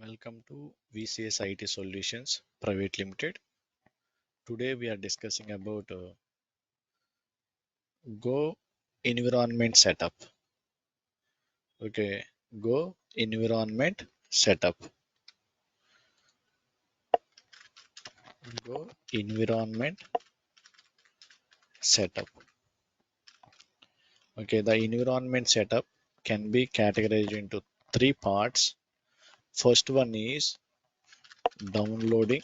Welcome to VCS IT Solutions Private Limited. Today we are discussing about Go environment setup. Okay, Go environment setup. Go environment setup. Okay, the environment setup can be categorized into three parts. First one is downloading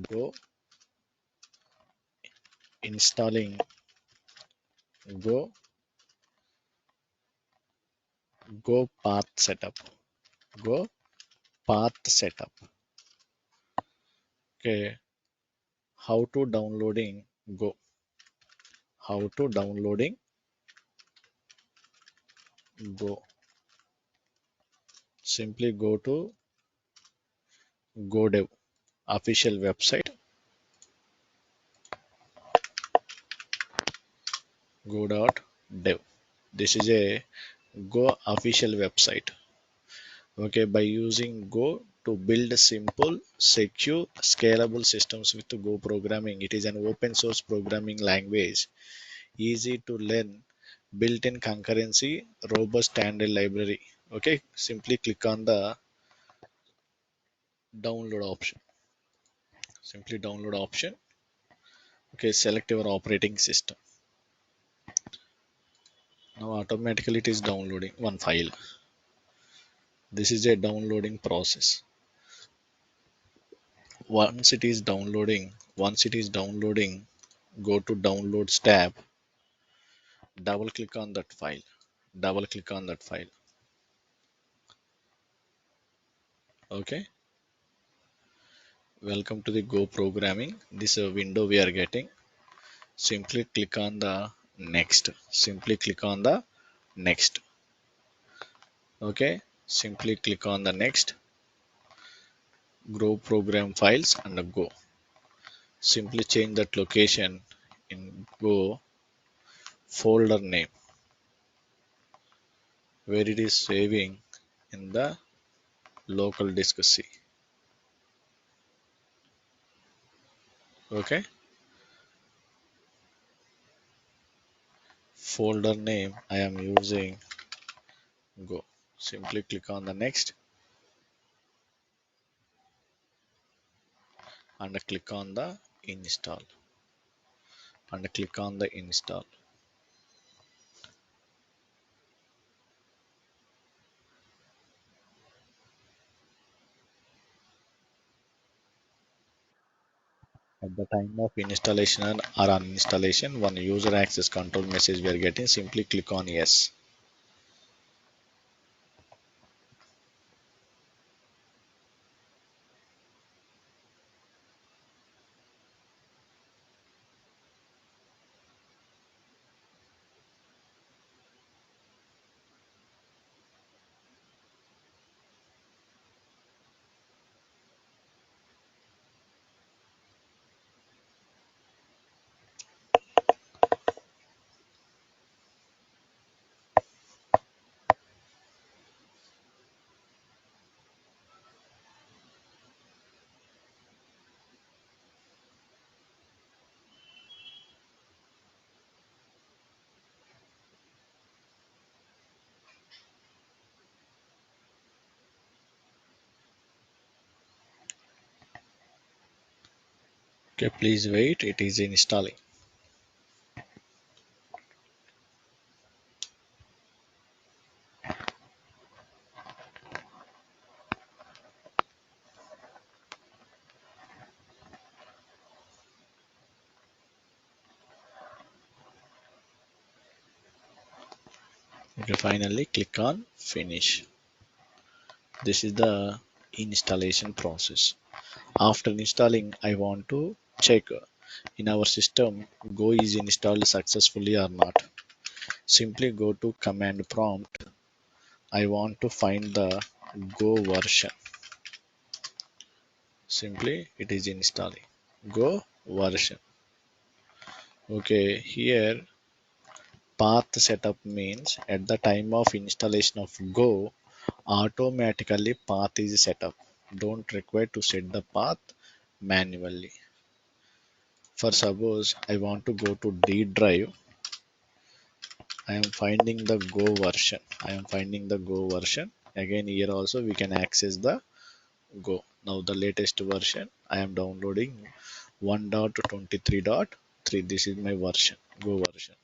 Go, installing Go, Go path setup. Go path setup. Okay, how to downloading Go. How to downloading Go. Simply go to GoDev official website. Go.dev. This is a Go official website. Okay, by using Go to build simple, secure, scalable systems with Go programming. It is an open source programming language, easy to learn, built-in concurrency, robust standard library. Okay, simply click on the download option. Simply download option. Okay, select your operating system. Now automatically it is downloading one file. This is a downloading process. Once it is downloading, go to downloads tab, double click on that file. Double click on that file. Okay. Welcome to the Go programming. This window we are getting. Simply click on the next. Simply click on the next. Okay. Simply click on the next. Grow program files and go. Simply change that location in Go folder name where it is saving in the local disk C. Okay, folder name I am using Go. Simply click on the next and click on the install and click on the install. At the time of installation or uninstallation, one user access control message we are getting, simply click on yes. Okay, please wait, it is installing. Okay, finally click on finish. This is the installation process. After installing, I want to check in our system Go is installed successfully or not. Simply go to command prompt. I want to find the Go version. Simply it is installing Go version. Okay, here path setup means at the time of installation of Go, Automatically path is set up. Don't require to set the path manually. For suppose I want to go to D drive, I am finding the Go version. I am finding the Go version. Again here also we can access the Go. Now the latest version I am downloading 1.23.3. This is my version, Go version.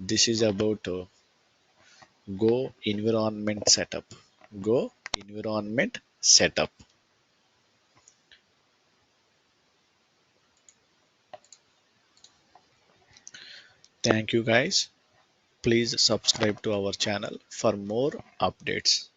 This is about Go environment setup. Go environment setup. Thank you guys. Please subscribe to our channel for more updates.